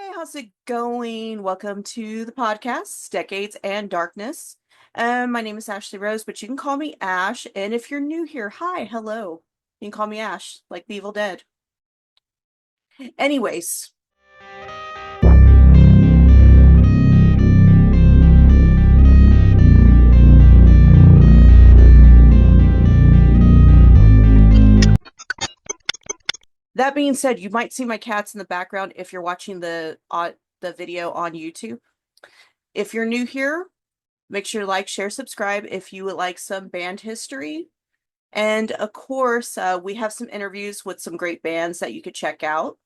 Hi, how's it going? Welcome to the podcast, Decades and Darkness. My name is Ashley Rose, but you can call me Ash. And if you're new here, hi, hello. You can call me Ash, like the Evil Dead. Anyways, that being said, you might see my cats in the background if you're watching the video on YouTube. If you're new here, make sure to like, share, subscribe if you would like some band history. And of course, we have some interviews with some great bands that you could check out.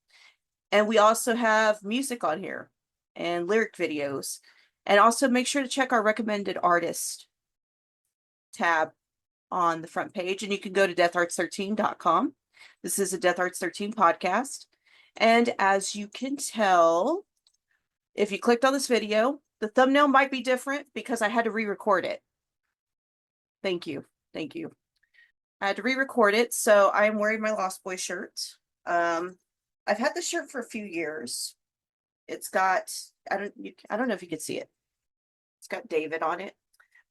And we also have music on here and lyric videos. And also make sure to check our recommended artist tab on the front page. And you can go to deatharts13.com. This is a Death Arts 13 podcast. And as you can tell, if you clicked on this video, the thumbnail might be different because I had to re-record it. Thank you. Thank you. I had to re-record it, so I am wearing my Lost Boy shirt. I've had this shirt for a few years. It's got, I don't know if you can see it. It's got David on it,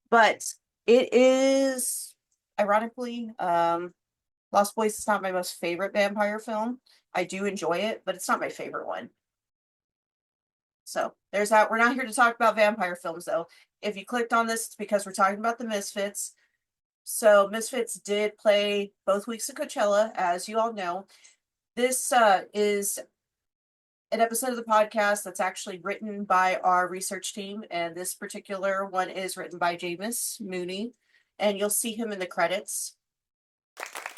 but it is ironically, Lost Boys is not my most favorite vampire film. I do enjoy it, but it's not my favorite one. So there's that. We're not here to talk about vampire films, though. If you clicked on this, it's because we're talking about the Misfits. So Misfits did play both weeks of Coachella, as you all know. This is an episode of the podcast that's actually written by our research team, and this particular one is written by Jameus Mooney, and you'll see him in the credits.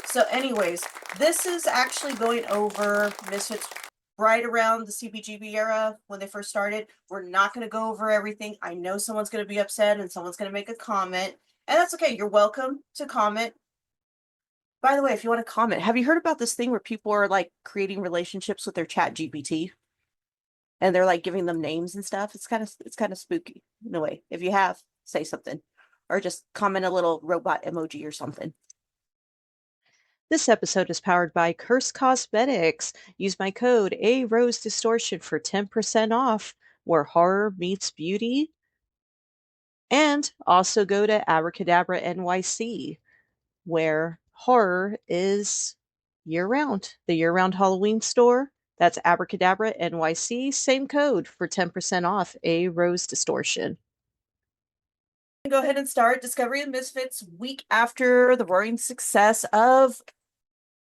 So anyways, this is actually going over Misfits right around the CBGB era when they first started. We're not going to go over everything. I know someone's going to be upset and someone's going to make a comment, and that's okay. You're welcome to comment. By the way, if you want to comment, have you heard about this thing where people are like creating relationships with their chat GPT? And they're like giving them names and stuff. It's kind of spooky in a way. If you have, say something, or just comment a little robot emoji or something. This episode is powered by Curse Cosmetics. Use my code ARoseDistortion for 10% off, where horror meets beauty. And also go to Abracadabra NYC, where horror is year-round. The year-round Halloween store. That's Abracadabra NYC. Same code for 10% off A Rose Distortion. Go ahead and start Discovery of Misfits week after the roaring success of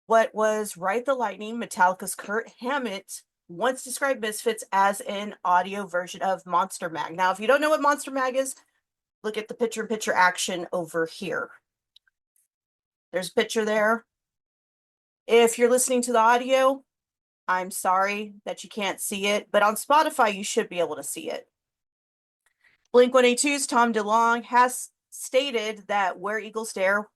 what was Ride the Lightning. Metallica's Kirk Hammett once described Misfits as an audio version of Monster Mag. Now, if you don't know what Monster Mag is, look at the picture-in-picture action over here. There's a picture there. If you're listening to the audio, I'm sorry that you can't see it, but on Spotify, you should be able to see it. Blink-182's Tom DeLonge has stated that Where Eagles Dare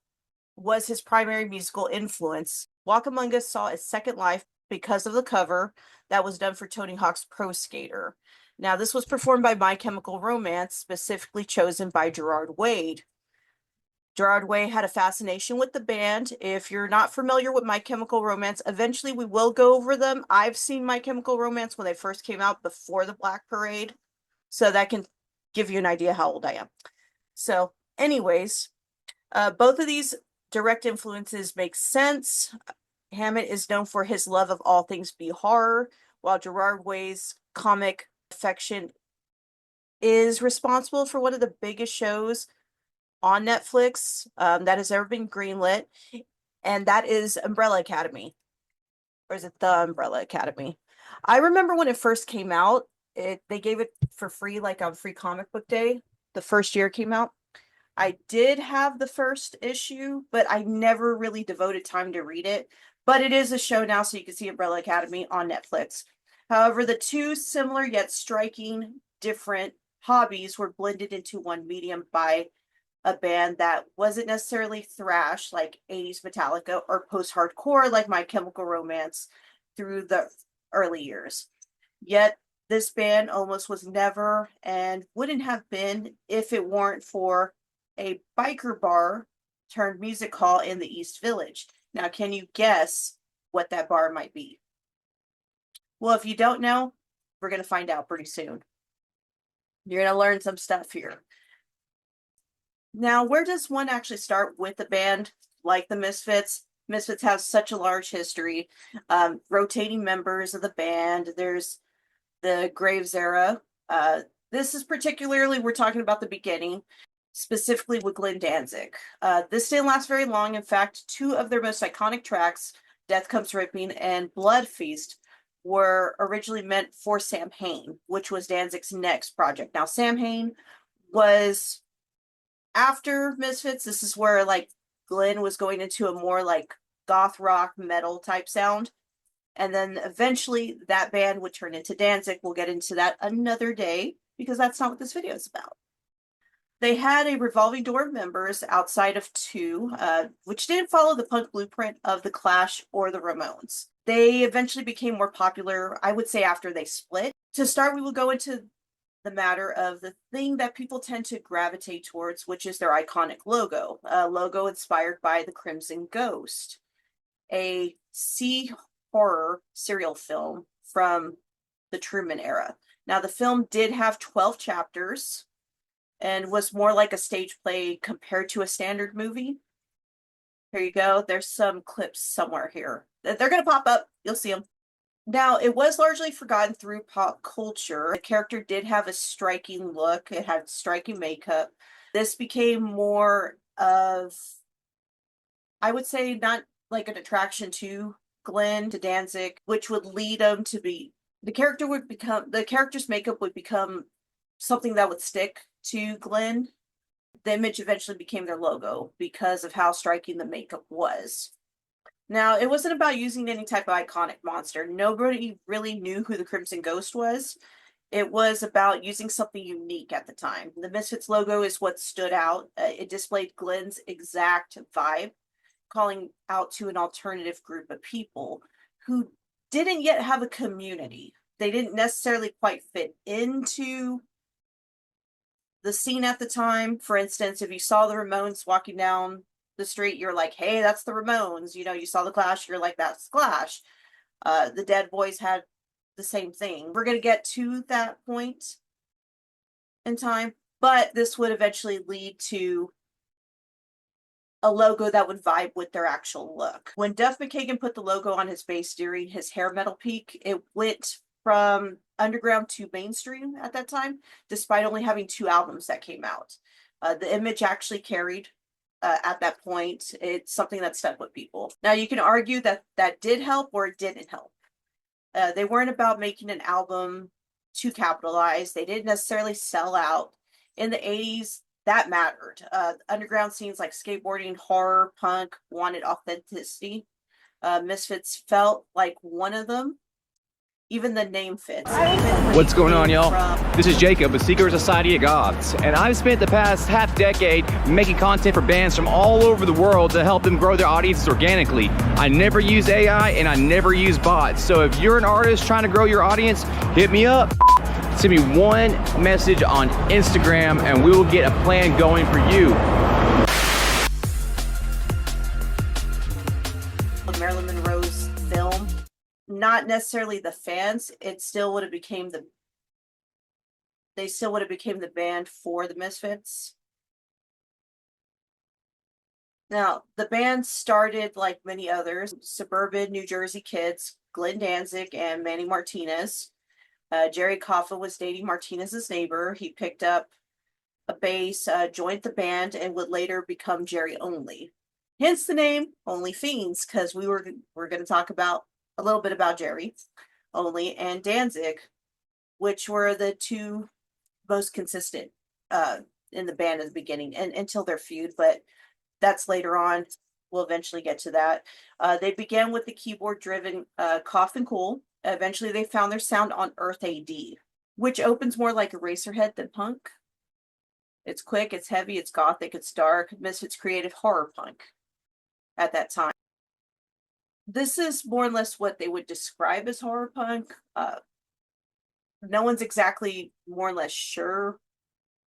was his primary musical influence. Walk Among Us saw its second life because of the cover that was done for Tony Hawk's Pro Skater. Now, this was performed by My Chemical Romance, specifically chosen by Gerard Way. Gerard Way had a fascination with the band. If you're not familiar with My Chemical Romance, eventually we will go over them. I've seen My Chemical Romance when they first came out before the Black Parade, so that can give you an idea how old I am. So anyways, both of these direct influences make sense. Hammett is known for his love of all things B horror, while Gerard Way's comic affection is responsible for one of the biggest shows on Netflix that has ever been greenlit, and that is Umbrella Academy. Or is it The Umbrella Academy? I remember when it first came out, they gave it for free, like on Free Comic Book Day, the first year it came out. I did have the first issue, but I never really devoted time to read it. But it is a show now, so you can see Umbrella Academy on Netflix. However, the two similar yet striking different hobbies were blended into one medium by a band that wasn't necessarily thrash like 80s Metallica or post-hardcore like My Chemical Romance through the early years. Yet this band almost was never and wouldn't have been if it weren't for a biker bar turned music hall in the East Village. Now, can you guess what that bar might be? Well, if you don't know, We're going to find out pretty soon. You're going to learn some stuff here. Now, where does one actually start with a band like the Misfits? Misfits has such a large history. Rotating members of the band. There's the Graves era. This is particularly, we're talking about the beginning, specifically with Glenn Danzig. This didn't last very long. In fact, two of their most iconic tracks, Death Comes Ripping and Blood Feast, were originally meant for Sam Hain, which was Danzig's next project. Now, Sam Hain was after Misfits. This is where like Glenn was going into a more like goth rock metal type sound. And then eventually that band would turn into Danzig. We'll get into that another day because that's not what this video is about. They had a revolving door of members outside of two, which didn't follow the punk blueprint of the Clash or the Ramones. They eventually became more popular, I would say, after they split. To start, we will go into the matter of the thing that people tend to gravitate towards, which is their iconic logo, a logo inspired by the Crimson Ghost, a sea horror serial film from the Truman era. Now, the film did have 12 chapters and was more like a stage play compared to a standard movie. Here you go. There's some clips somewhere here. They're going to pop up. You'll see them. Now, it was largely forgotten through pop culture. The character did have a striking look. It had striking makeup. This became more of, I would say, not like an attraction to Glenn, to Danzig, which would lead him to be, the character's makeup would become something that would stick to Glenn. The image eventually became their logo because of how striking the makeup was. Now, it wasn't about using any type of iconic monster. Nobody really knew who the Crimson Ghost was. It was about using something unique at the time. The Misfits logo is what stood out. It displayed Glenn's exact vibe, calling out to an alternative group of people who didn't yet have a community. They didn't necessarily quite fit into the scene at the time. For instance, if you saw the Ramones walking down the street, you're like, hey, that's the Ramones. You know, you saw the Clash, you're like, that's Clash. The Dead Boys had the same thing. We're going to get to that point in time, but this would eventually lead to a logo that would vibe with their actual look. When Duff McKagan put the logo on his bass during his hair metal peak, it went from underground to mainstream at that time, despite only having 2 albums that came out. The image actually carried at that point. It's something that stuck with people. Now, you can argue that that did help or it didn't help. They weren't about making an album to capitalize. They didn't necessarily sell out. In the 80s, that mattered. Underground scenes like skateboarding, horror, punk wanted authenticity. Misfits felt like one of them. Even the name fits. What's going on, y'all? This is Jacob with Secret Society of Goths, and I've spent the past half decade making content for bands from all over the world to help them grow their audiences organically. I never use AI and I never use bots, so if you're an artist trying to grow your audience, hit me up. Send me one message on Instagram and we will get a plan going for you. Marilyn Monroe's film, not necessarily the fans, it still would have became the, they still would have became the band for the Misfits. Now, the band started like many others, suburban New Jersey kids, Glenn Danzig and Manny Martinez. Jerry Coffin was dating Martinez's neighbor. He picked up a bass, joined the band, and would later become Jerry Only. Hence the name Only Fiends, because we're going to talk about a little bit about Jerry Only and Danzig, which were the two most consistent in the band at the beginning and until their feud, but that's later on. We'll eventually get to that. They began with the keyboard-driven Cough and Cool. Eventually, they found their sound on Earth AD, which opens more like Eraserhead than punk. It's quick, it's heavy, it's gothic, it's dark. Misfits created horror punk at that time. This is more or less what they would describe as horror punk. No one's exactly more or less sure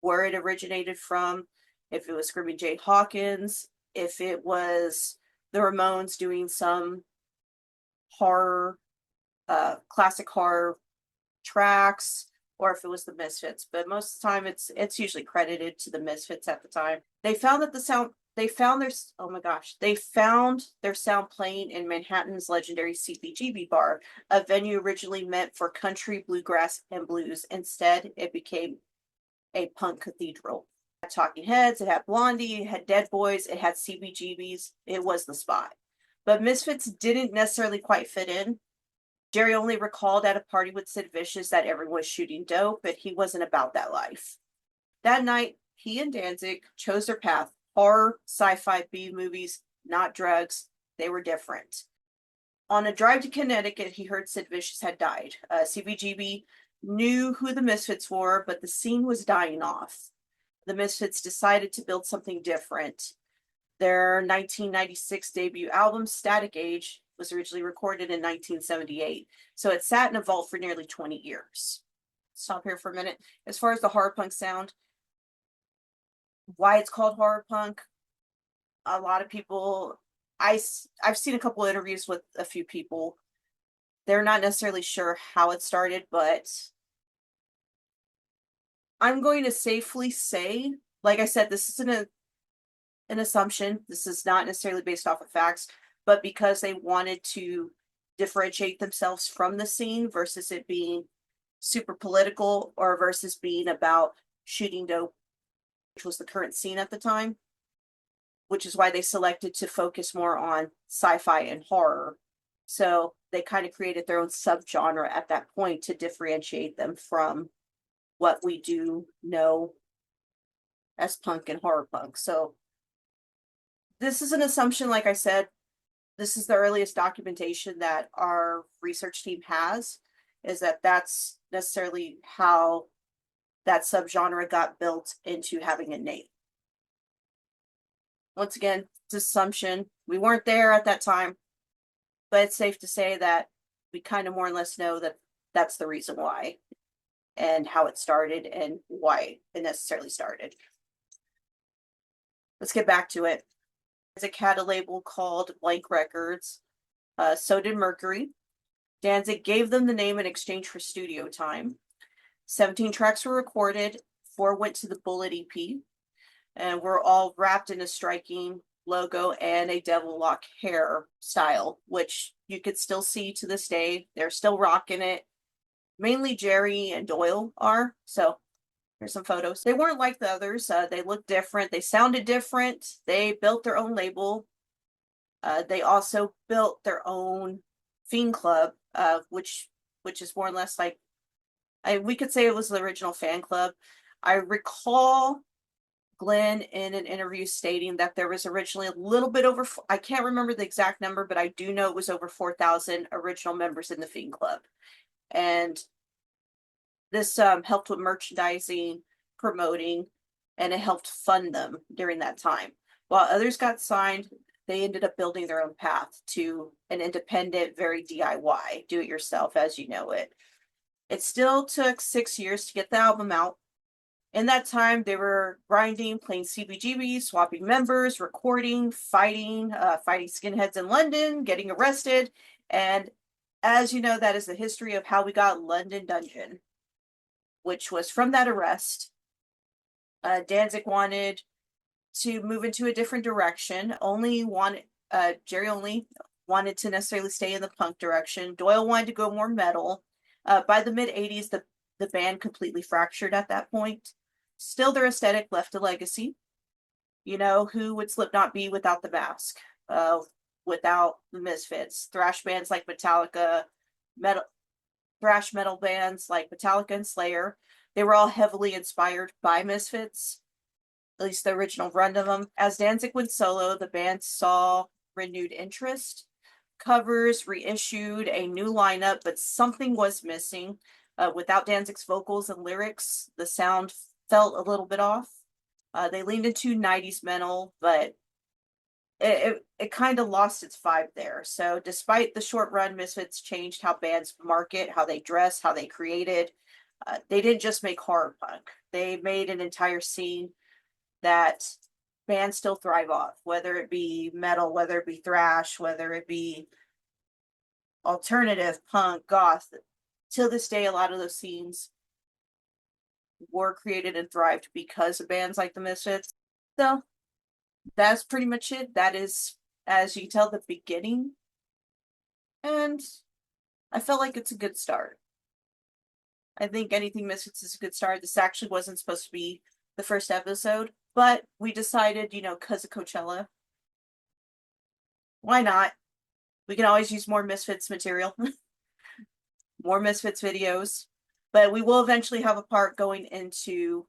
where it originated from. If it was Screaming Jay Hawkins, if it was the Ramones doing some horror, classic horror tracks, or if it was the Misfits, but most of the time it's usually credited to the Misfits at the time. They found that they found their sound playing in Manhattan's legendary CBGB bar, a venue originally meant for country, bluegrass, and blues. Instead, it became a punk cathedral. It had Talking Heads, it had Blondie, it had Dead Boys, it had CBGBs. It was the spot. But Misfits didn't necessarily quite fit in. Jerry Only recalled at a party with Sid Vicious that everyone was shooting dope, but he wasn't about that life. That night, he and Danzig chose their path. Horror, sci-fi, B movies, not drugs. They were different. On a drive to Connecticut, he heard Sid Vicious had died. CBGB knew who the Misfits were, but the scene was dying off. The Misfits decided to build something different. Their 1996 debut album, Static Age, was originally recorded in 1978, so it sat in a vault for nearly 20 years. Stop here for a minute. As far as the horror punk sound, why it's called horror punk, a lot of people, I've seen a couple interviews with a few people. They're not necessarily sure how it started, but I'm going to safely say, like I said, this isn't an assumption. This is not necessarily based off of facts, but because they wanted to differentiate themselves from the scene versus it being super political or versus being about shooting dope, which was the current scene at the time, which is why they selected to focus more on sci-fi and horror. So they kind of created their own subgenre at that point to differentiate them from what we do know as punk and horror punk. So this is an assumption, like I said. This is the earliest documentation that our research team has, is that that's necessarily how that subgenre got built into having a name. Once again, it's assumption. We weren't there at that time, but it's safe to say that we kind of more or less know that that's the reason why and how it started and why it necessarily started. Let's get back to it. Danzig had a label called Blank Records. So did Mercury. Danzig gave them the name in exchange for studio time. 17 tracks were recorded. 4 went to the Bullet EP. And were all wrapped in a striking logo and a devil lock hair style, which you could still see to this day. They're still rocking it. Mainly Jerry and Doyle are. So here's some photos. They weren't like the others. They looked different. They sounded different. They built their own label. They also built their own Fiend Club, which is more or less like, we could say it was the original fan club. I recall Glenn in an interview stating that there was originally a little bit over, I can't remember the exact number, but I do know it was over 4,000 original members in the Fiend Club. And this helped with merchandising, promoting, and it helped fund them during that time. While others got signed, they ended up building their own path to an independent, very DIY, do it yourself as you know it. It still took 6 years to get the album out. In that time, they were grinding, playing CBGB, swapping members, recording, fighting skinheads in London, getting arrested. And as you know, that is the history of how we got London Dungeon, which was from that arrest. Danzig wanted to move into a different direction. Jerry Only wanted to necessarily stay in the punk direction. Doyle wanted to go more metal. By the mid-'80s, the band completely fractured at that point. Still, their aesthetic left a legacy. You know, who would Slipknot be without the mask? Without the Misfits? Thrash bands like Metallica, thrash metal bands like Metallica and Slayer, they were all heavily inspired by Misfits, at least the original run of them. As Danzig went solo, the band saw renewed interest. Covers reissued a new lineup, but something was missing. Without Danzig's vocals and lyrics, the sound felt a little bit off. They leaned into 90s metal, but it kind of lost its vibe there. So despite the short run, Misfits changed how bands market, how they dress, how they created. They didn't just make horror punk. They made an entire scene that bands still thrive off, whether it be metal, whether it be thrash, whether it be alternative, punk, goth. till this day, a lot of those scenes were created and thrived because of bands like the Misfits. So that's pretty much it. That is, as you can tell, the beginning. And I felt like it's a good start. I think anything Misfits is a good start. This actually wasn't supposed to be the first episode, but we decided, because of Coachella, why not? We can always use more Misfits material, more Misfits videos, but we will eventually have a part going into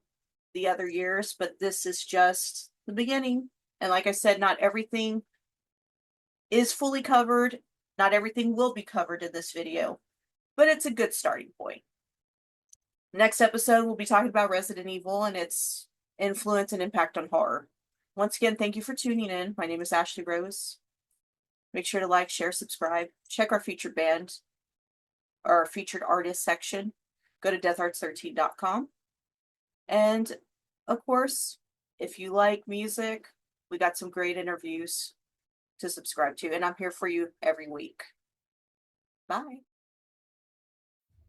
the other years, but this is just the beginning. And like I said, not everything is fully covered. Not everything will be covered in this video, but it's a good starting point. Next episode, we'll be talking about Resident Evil and its influence and impact on horror. Once again, thank you for tuning in. My name is Ashley Rose. Make sure to like, share, subscribe. Check our featured band, our featured artist section. Go to deatharts13.com. And of course, if you like music, we got some great interviews to subscribe to, and I'm here for you every week. Bye.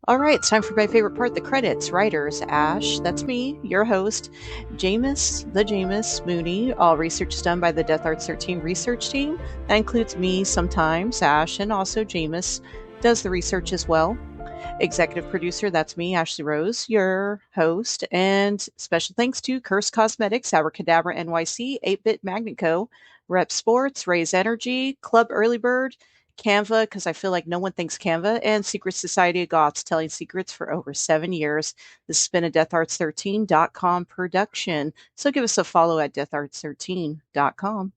All right, it's time for my favorite part, the credits. Writers, Ash, that's me, your host, Jameus Mooney. All research is done by the Death Arts 13 research team. That includes me sometimes, Ash, and also Jameus does the research as well. Executive producer, that's me, Ashley Rose, your host. And special thanks to Curse Cosmetics, Abracadabra NYC, 8-Bit Magnet Co., Rep Sports, Raise Energy, Club Early Bird, Canva, because I feel like no one thinks Canva, and Secret Society of Goths, telling secrets for over 7 years. This has been a deatharts13.com production. So give us a follow at deatharts13.com.